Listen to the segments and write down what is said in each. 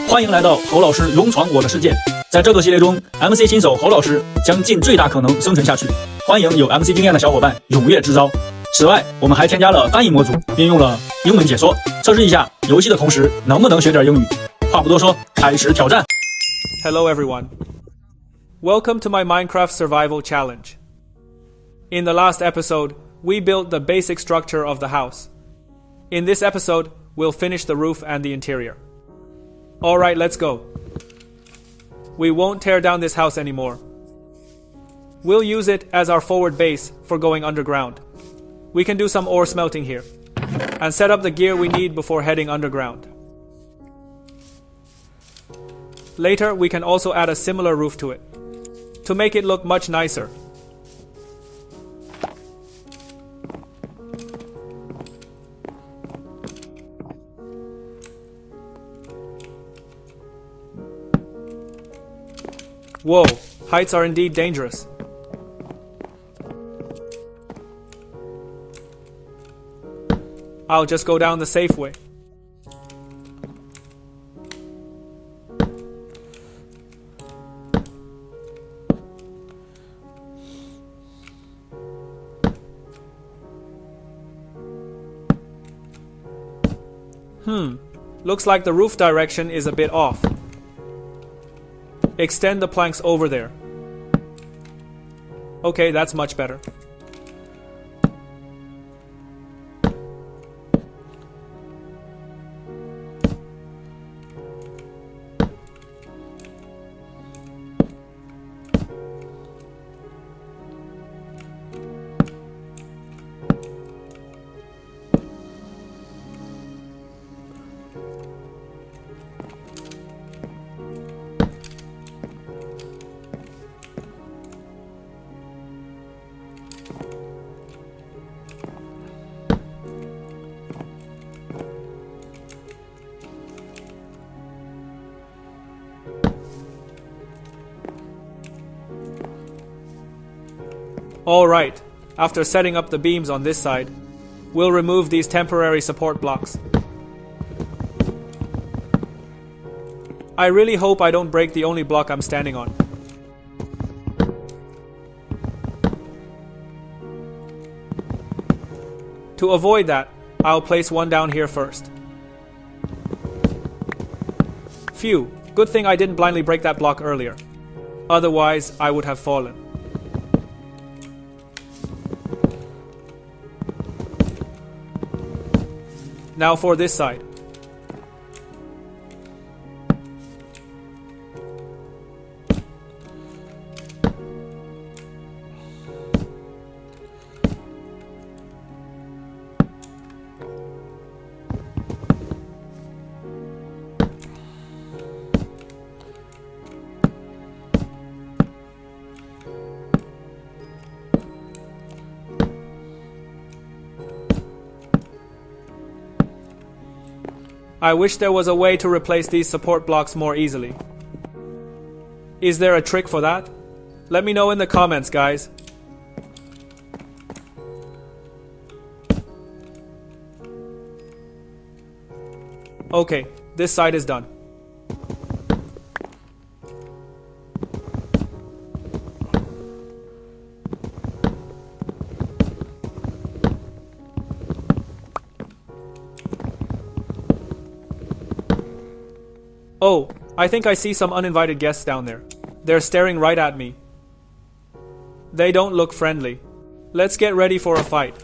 欢迎来到侯老师勇闯我的世界。在这个系列中 ，MC 新手侯老师将尽最大可能生存下去。欢迎有 MC 经验的小伙伴踊跃支招。此外，我们还添加了翻译模组，并用了英文解说，测试一下游戏的同时能不能学点英语。话不多说，开始挑战。Hello everyone. Welcome to my Minecraft survival challenge. In the last episode, we built the basic structure of the house. In this episode, we'll finish the roof and the interior. Alright, let's go. We won't tear down this house anymore. We'll use it as our forward base for going underground. We can do some ore smelting here, and set up the gear we need before heading underground. Later, we can also add a similar roof to it, to make it look much nicer. Whoa, heights are indeed dangerous. I'll just go down the safe way. Looks like the roof direction is a bit off. Extend the planks over there. Okay, that's much better. Alright, after setting up the beams on this side, we'll remove these temporary support blocks. I really hope I don't break the only block I'm standing on. To avoid that, I'll place one down here first. Phew, good thing I didn't blindly break that block earlier. Otherwise, I would have fallen. Now for this side. I wish there was a way to replace these support blocks more easily. Is there a trick for that? Let me know in the comments, guys. Okay, this side is done. Oh, I think I see some uninvited guests down there. They're staring right at me. They don't look friendly. Let's get ready for a fight.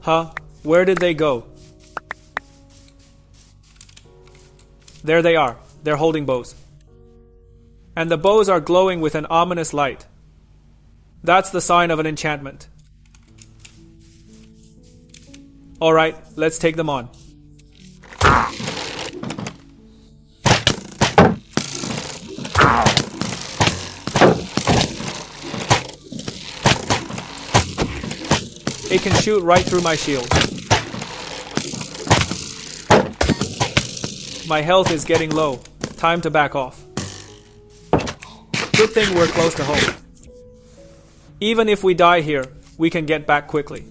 Huh? Where did they go? There they are. They're holding bows. And the bows are glowing with an ominous light. That's the sign of an enchantment. Alright, let's take them on. It can shoot right through my shield. My health is getting low. Time to back off. Good thing we're close to home. Even if we die here, we can get back quickly.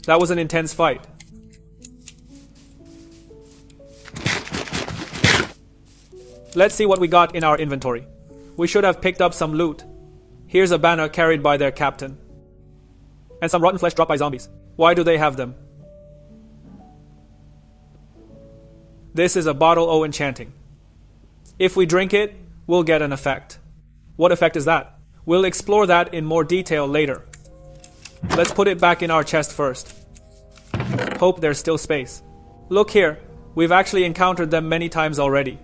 That was an intense fight. Let's see what we got in our inventory. We should have picked up some loot. Here's a banner carried by their captain. And some rotten flesh dropped by zombies. Why do they have them? This is a bottle o enchanting. If we drink it, we'll get an effect. What effect is that? We'll explore that in more detail later. Let's put it back in our chest first. Hope there's still space. Look here, we've actually encountered them many times already.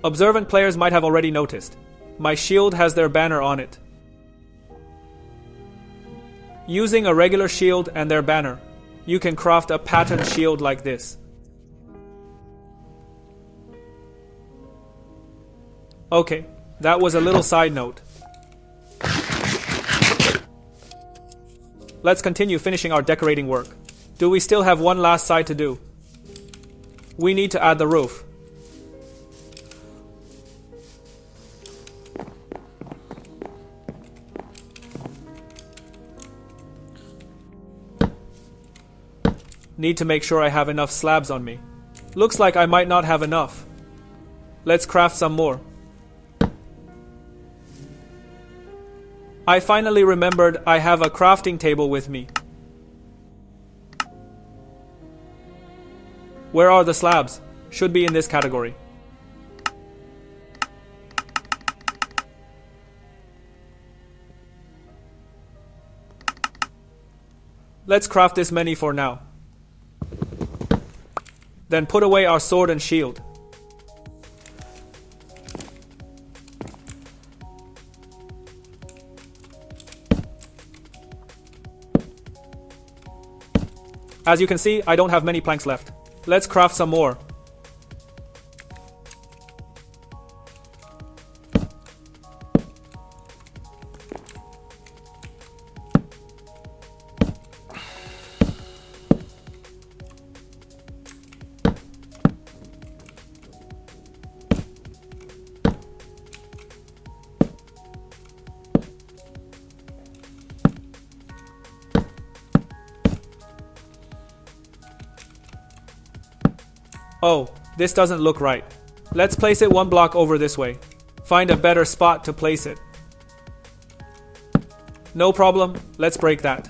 Observant players might have already noticed. My shield has their banner on it. Using a regular shield and their banner, you can craft a patterned shield like this. Okay, that was a little side note. Let's continue finishing our decorating work. Do we still have one last side to do? We need to add the roof. Need to make sure I have enough slabs on me. Looks like I might not have enough. Let's craft some more. I finally remembered I have a crafting table with me. Where are the slabs? Should be in this category. Let's craft this many for now. Then put away our sword and shield. As you can see, I don't have many planks left. Let's craft some more. Oh, this doesn't look right. Let's place it one block over this way. Find a better spot to place it. No problem, let's break that.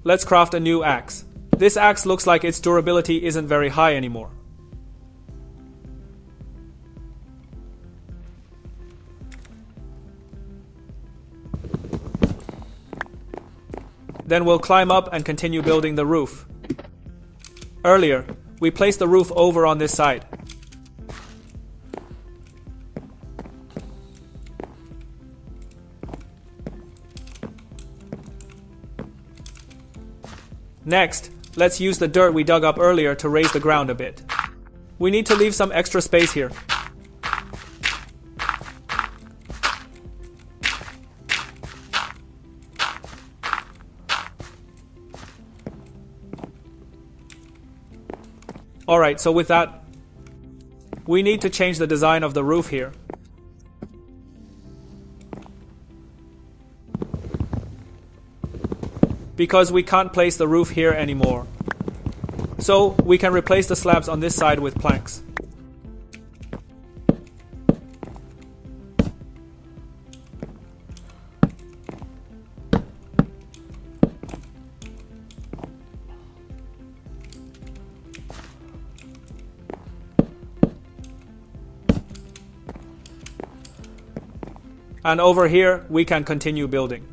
Let's craft a new axe. This axe looks like its durability isn't very high anymore. Then we'll climb up and continue building the roof. Earlier, we placed the roof over on this side. Next, let's use the dirt we dug up earlier to raise the ground a bit. We need to leave some extra space here. Alright, so with that, we need to change the design of the roof here. Because we can't place the roof here anymore. So we can replace the slabs on this side with planks. And over here, we can continue building.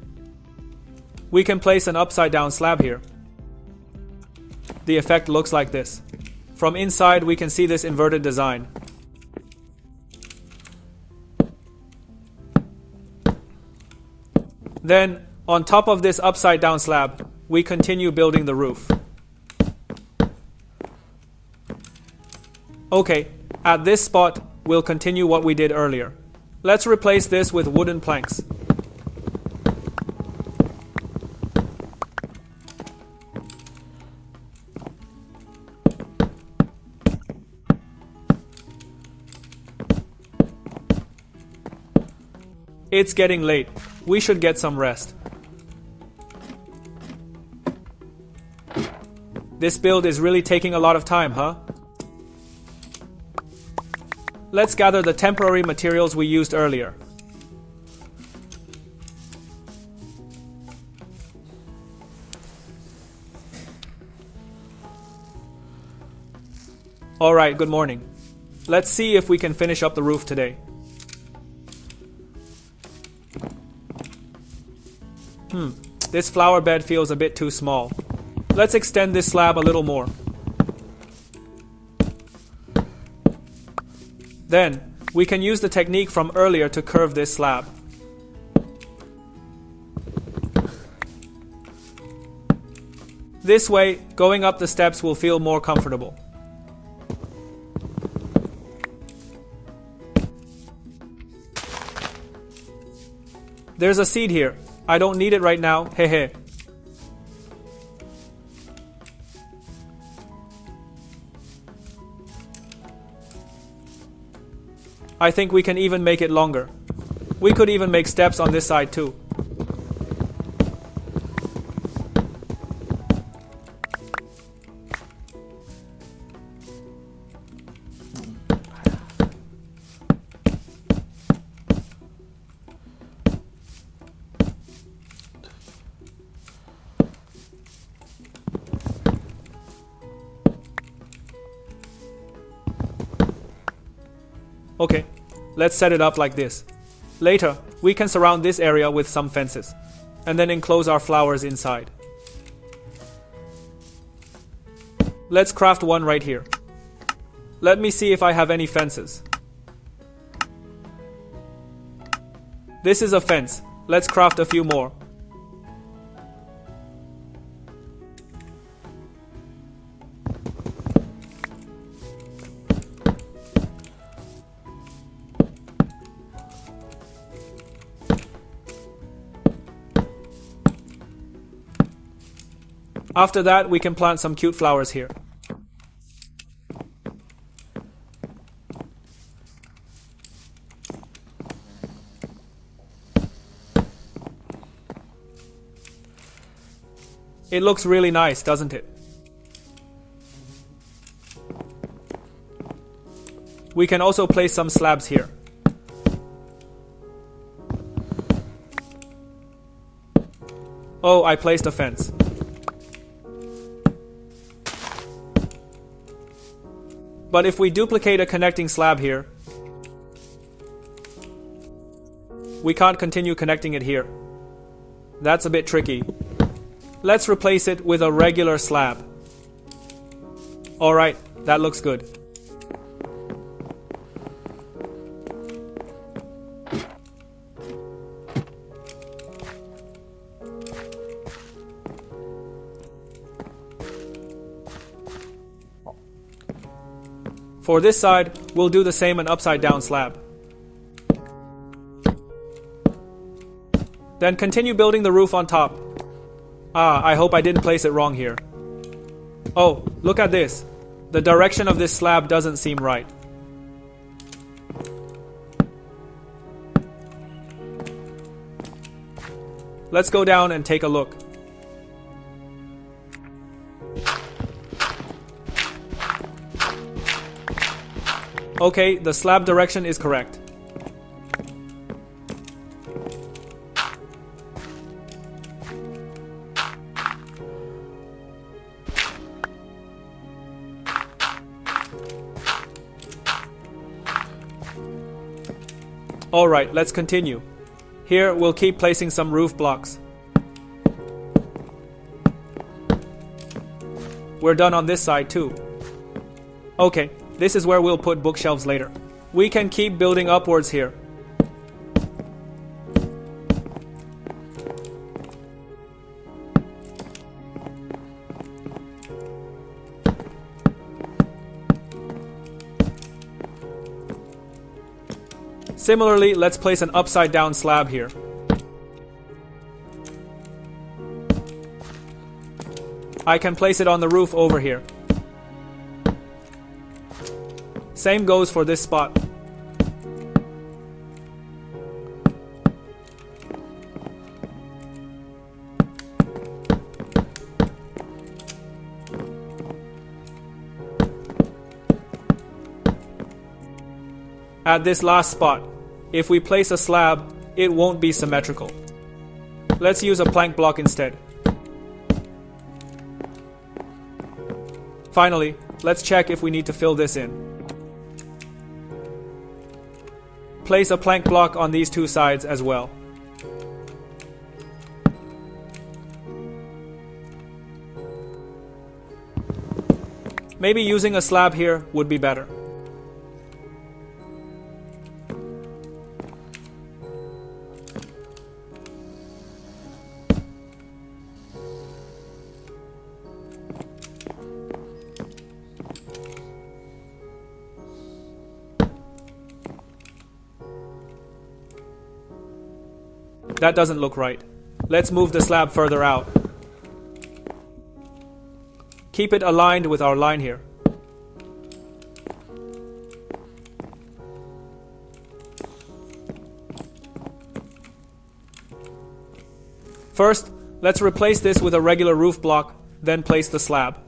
We can place an upside down slab here. The effect looks like this. From inside, we can see this inverted design. Then, on top of this upside down slab, we continue building the roof. Okay, at this spot, we'll continue what we did earlier. Let's replace this with wooden planks. It's getting late. We should get some rest. This build is really taking a lot of time, huh? Let's gather the temporary materials we used earlier. Alright, good morning. Let's see if we can finish up the roof today. This flower bed feels a bit too small. Let's extend this slab a little more. Then, we can use the technique from earlier to curve this slab. This way, going up the steps will feel more comfortable. There's a seed here. I don't need it right now, hehe. I think we can even make it longer. We could even make steps on this side too. Okay, let's set it up like this. Later, we can surround this area with some fences, and then enclose our flowers inside. Let's craft one right here. Let me see if I have any fences. This is a fence. Let's craft a few more. After that, we can plant some cute flowers here. It looks really nice, doesn't it? We can also place some slabs here. Oh, I placed a fence. But if we duplicate a connecting slab here, we can't continue connecting it here. That's a bit tricky. Let's replace it with a regular slab. Alright, that looks good. For this side, we'll do the same an upside down slab. Then continue building the roof on top. I hope I didn't place it wrong here. Oh, look at this. The direction of this slab doesn't seem right. Let's go down and take a look. Okay, the slab direction is correct. Alright, let's continue. Here, we'll keep placing some roof blocks. We're done on this side too. Okay, this is where we'll put bookshelves later. We can keep building upwards here. Similarly, let's place an upside-down slab here. I can place it on the roof over here. Same goes for this spot. At this last spot, if we place a slab, it won't be symmetrical. Let's use a plank block instead. Finally, let's check if we need to fill this in. Place a plank block on these two sides as well. Maybe using a slab here would be better. That doesn't look right. Let's move the slab further out. Keep it aligned with our line here. First, let's replace this with a regular roof block, then place the slab.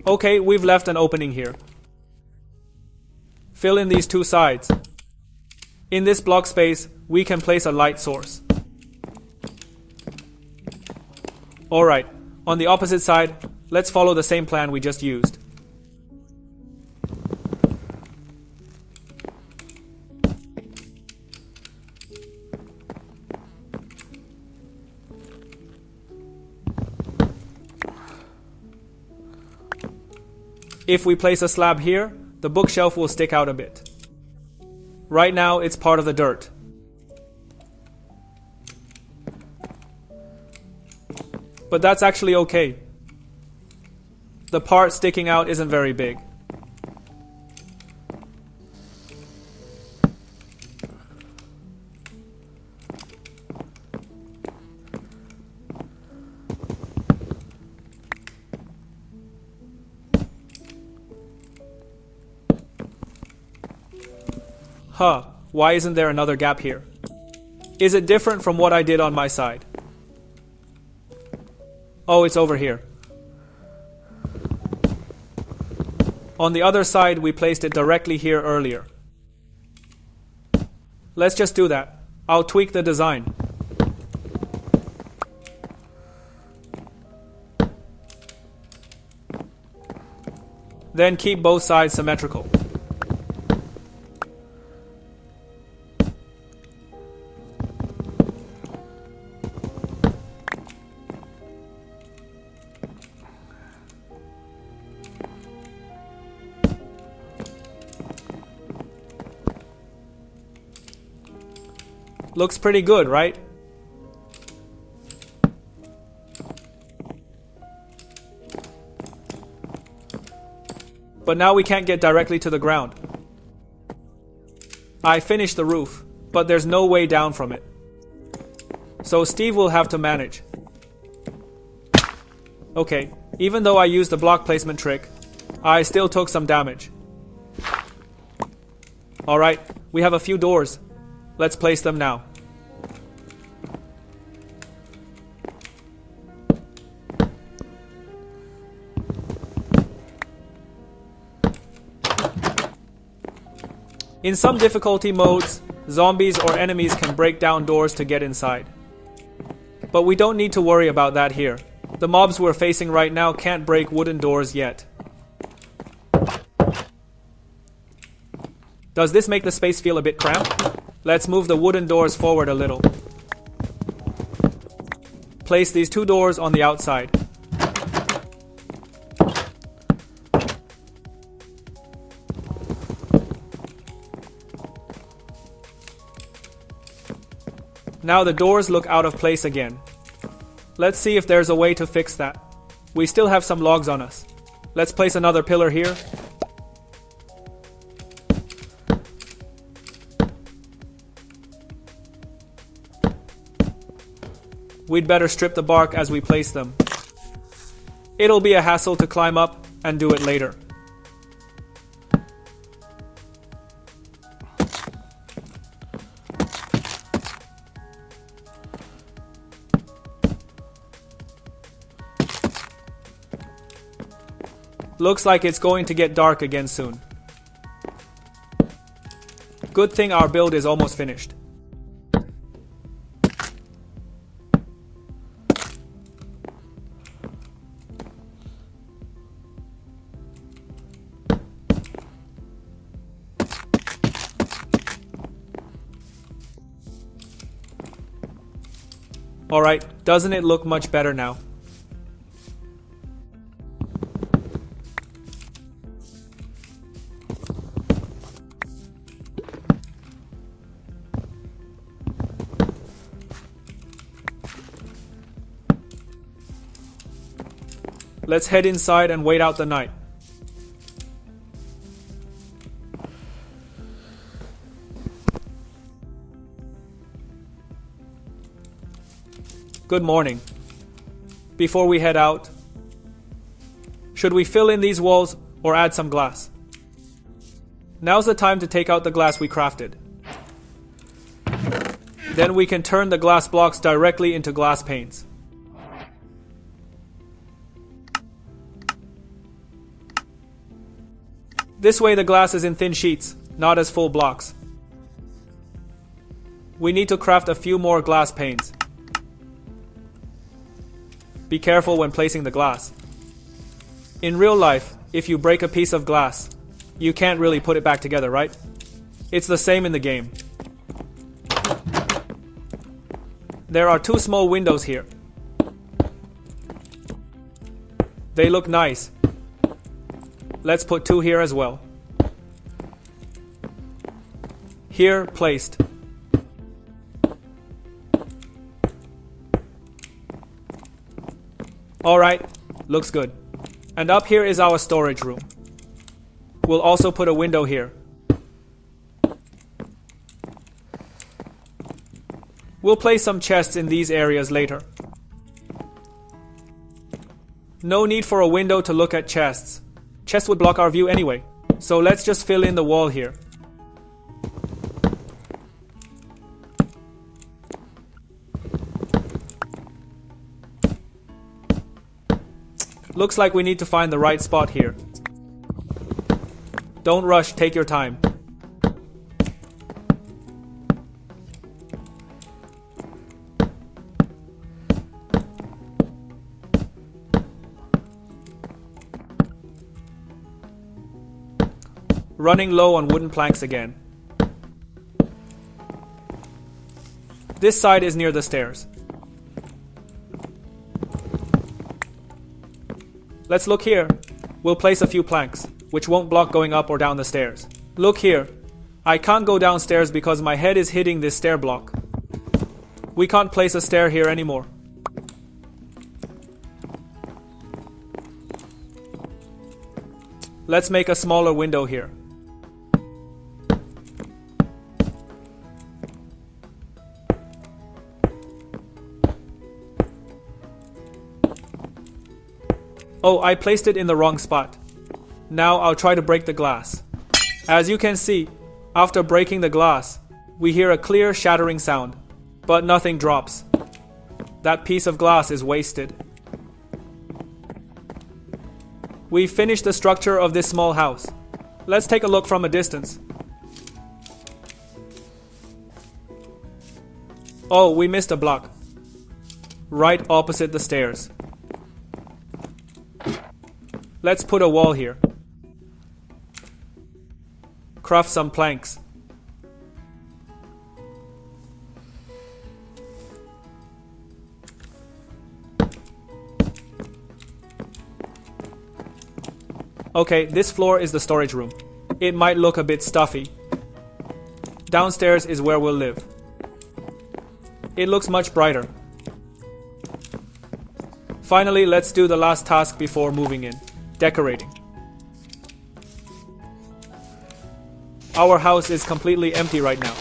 Okay, we've left an opening here. Fill in these two sides. In this block space, we can place a light source. Alright, on the opposite side, let's follow the same plan we just used. If we place a slab here, the bookshelf will stick out a bit. Right now, it's part of the dirt. But that's actually okay. The part sticking out isn't very big. Huh, why isn't there another gap here? Is it different from what I did on my side? Oh, it's over here. On the other side, we placed it directly here earlier. Let's just do that. I'll tweak the design. Then keep both sides symmetrical. Looks pretty good, right? But now we can't get directly to the ground. I finished the roof, but there's no way down from it. So Steve will have to manage. Okay, even though I used the block placement trick, I still took some damage. Alright, we have a few doors. Let's place them now. In some difficulty modes, Zombies or enemies can break down doors to get inside. But we don't need to worry about that here. The mobs we're facing right now can't break wooden doors yet. Does this make the space feel a bit cramped? Let's move the wooden doors forward a little. Place these 2 doors on the outside. Now the doors look out of place again. Let's see if there's a way to fix that. We still have some logs on us. Let's place another pillar here. We'd better strip the bark as we place them. It'll be a hassle to climb up and do it later. Looks like it's going to get dark again soon. Good thing our build is almost finished. Alright, doesn't it look much better now? Let's head inside and wait out the night. Good morning. Before we head out, should we fill in these walls or add some glass? Now's the time to take out the glass we crafted. Then we can turn the glass blocks directly into glass panes. This way the glass is in thin sheets, not as full blocks. We need to craft a few more glass panes. Be careful when placing the glass. In real life, if you break a piece of glass, you can't really put it back together, right? It's the same in the game. There are 2 small windows here. They look nice. Let's put 2 here as well. Here, placed. Alright, looks good. And up here is our storage room. We'll also put a window here. We'll place some chests in these areas later. No need for a window to look at chests. Chests would block our view anyway, so let's just fill in the wall here. Looks like we need to find the right spot here. Don't rush, take your time. Running low on wooden planks again. This side is near the stairs. Let's look here. We'll place a few planks, which won't block going up or down the stairs. Look here. I can't go downstairs because my head is hitting this stair block. We can't place a stair here anymore. Let's make a smaller window here. Oh, I placed it in the wrong spot. Now I'll try to break the glass. As you can see, after breaking the glass, we hear a clear shattering sound, but nothing drops. That piece of glass is wasted. We've finished the structure of this small house. Let's take a look from a distance. Oh, we missed a block. Right opposite the stairs. Let's put a wall here. Craft some planks. Okay, this floor is the storage room. It might look a bit stuffy. Downstairs is where we'll live. It looks much brighter. Finally, let's do the last task before moving in. Decorating. Our house is completely empty right now.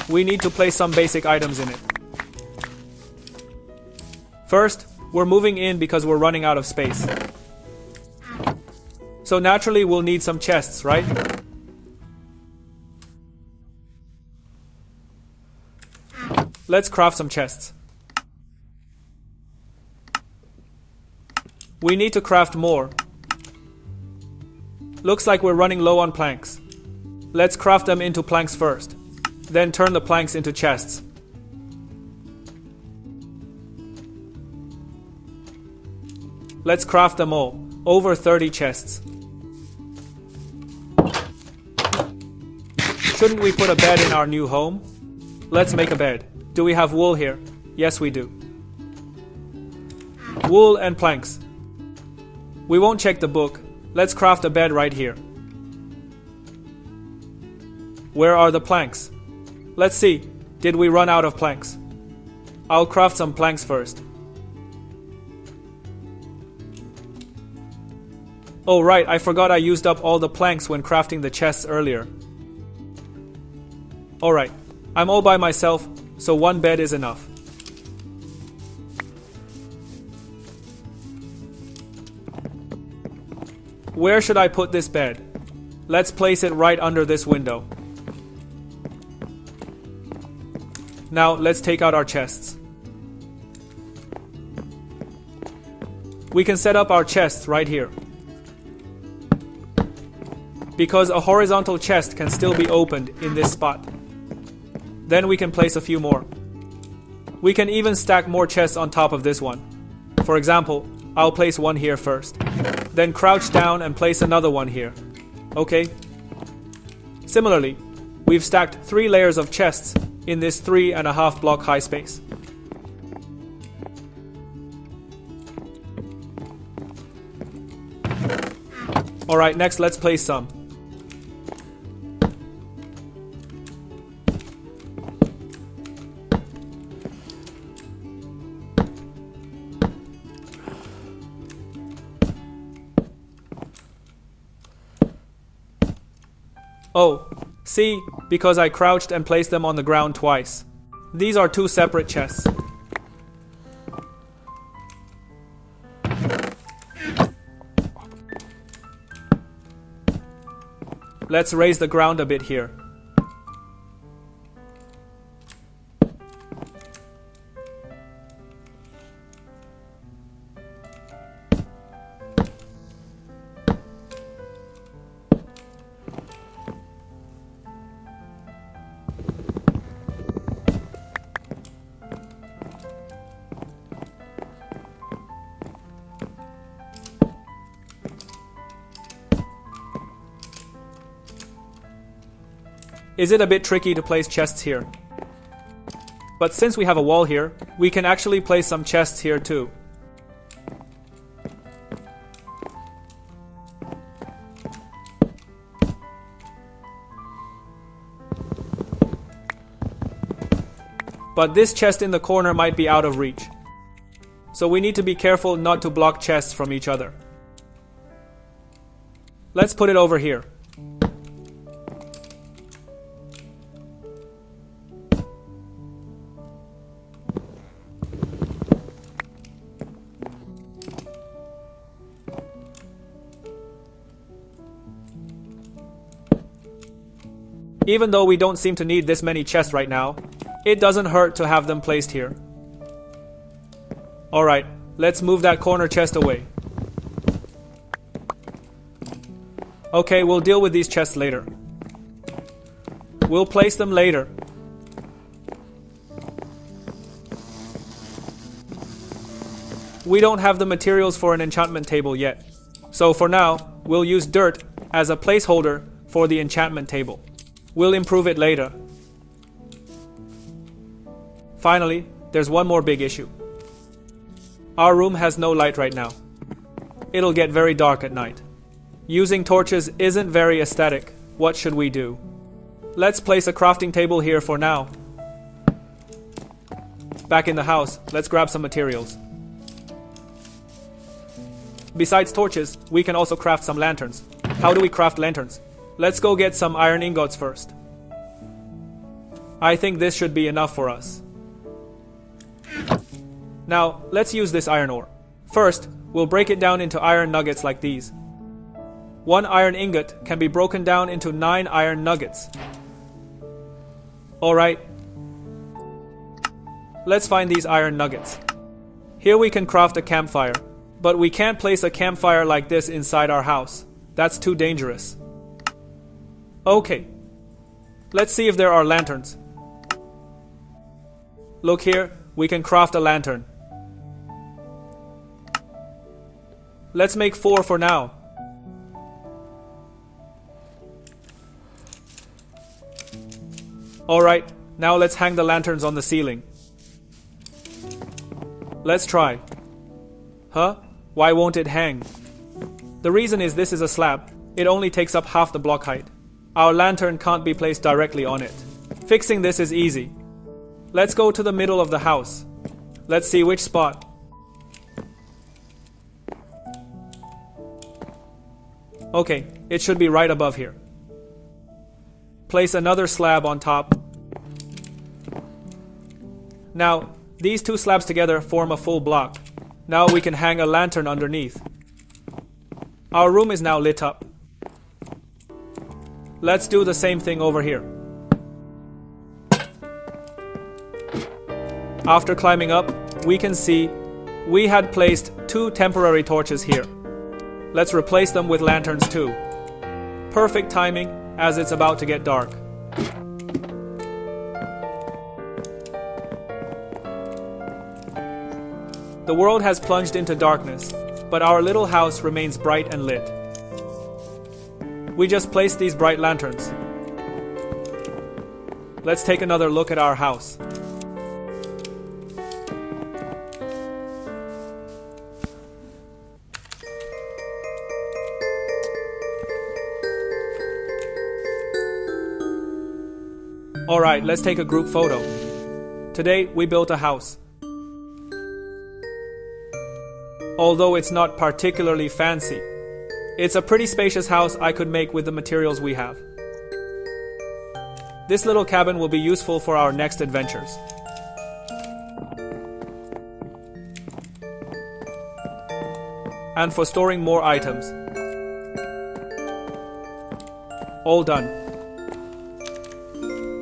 We need to place some basic items in it. First, we're moving in because we're running out of space. So naturally, we'll need some chests, right? Let's craft some chests. We need to craft more. Looks like we're running low on planks. Let's craft them into planks first. Then turn the planks into chests. Let's craft them all. Over 30 chests. Shouldn't we put a bed in our new home? Let's make a bed. Do we have wool here? Yes, we do. Wool and planks. We won't check the book. Let's craft a bed right here. Where are the planks? Let's see. Did we run out of planks? I'll craft some planks first. Oh right, I forgot I used up all the planks when crafting the chests earlier. Alright, I'm all by myself, so one bed is enough. Where should I put this bed? Let's place it right under this window. Now let's take out our chests. We can set up our chests right here. Because a horizontal chest can still be opened in this spot. Then we can place a few more. We can even stack more chests on top of this one. For example, I'll place one here first. Then crouch down and place another one here. Okay? Similarly, we've stacked 3 layers of chests in this 3.5 block high space. Alright, next let's place some. Oh, see, because I crouched and placed them on the ground twice. These are 2 separate chests. Let's raise the ground a bit here. Is it a bit tricky to place chests here? But since we have a wall here, we can actually place some chests here too. But this chest in the corner might be out of reach. So we need to be careful not to block chests from each other. Let's put it over here. Even though we don't seem to need this many chests right now, it doesn't hurt to have them placed here. Alright, let's move that corner chest away. Okay, we'll deal with these chests later. We'll place them later. We don't have the materials for an enchantment table yet. So for now, we'll use dirt as a placeholder for the enchantment table. We'll improve it later. Finally, there's one more big issue. Our room has no light right now. It'll get very dark at night. Using torches isn't very aesthetic. What should we do? Let's place a crafting table here for now. Back in the house, let's grab some materials. Besides torches, we can also craft some lanterns. How do we craft lanterns? Let's go get some iron ingots first. I think this should be enough for us. Now, let's use this iron ore. First, we'll break it down into iron nuggets like these. 1 iron ingot can be broken down into 9 iron nuggets. Alright. Let's find these iron nuggets. Here we can craft a campfire. But we can't place a campfire like this inside our house. That's too dangerous. Okay. Let's see if there are lanterns. Look here, we can craft a lantern. Let's make 4 for now. Alright, now let's hang the lanterns on the ceiling. Let's try. Huh? Why won't it hang? The reason is this is a slab. It only takes up half the block height. Our lantern can't be placed directly on it. Fixing this is easy. Let's go to the middle of the house. Let's see which spot. Okay, it should be right above here. Place another slab on top. Now, these 2 slabs together form a full block. Now we can hang a lantern underneath. Our room is now lit up. Let's do the same thing over here. After climbing up, we can see we had placed 2 temporary torches here. Let's replace them with lanterns too. Perfect timing, as it's about to get dark. The world has plunged into darkness, but our little house remains bright and lit. We just placed these bright lanterns. Let's take another look at our house. Alright, let's take a group photo. Today, we built a house. Although it's not particularly fancy, it's a pretty spacious house I could make with the materials we have. This little cabin will be useful for our next adventures. And for storing more items. All done.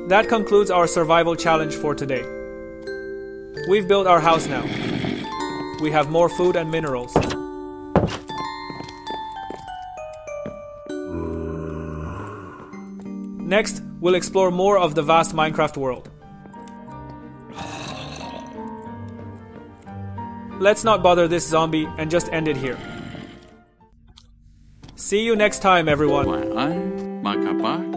That concludes our survival challenge for today. We've built our house now. We have more food and minerals. Next, we'll explore more of the vast Minecraft world. Let's not bother this zombie and just end it here. See you next time, everyone.晚安，马卡巴。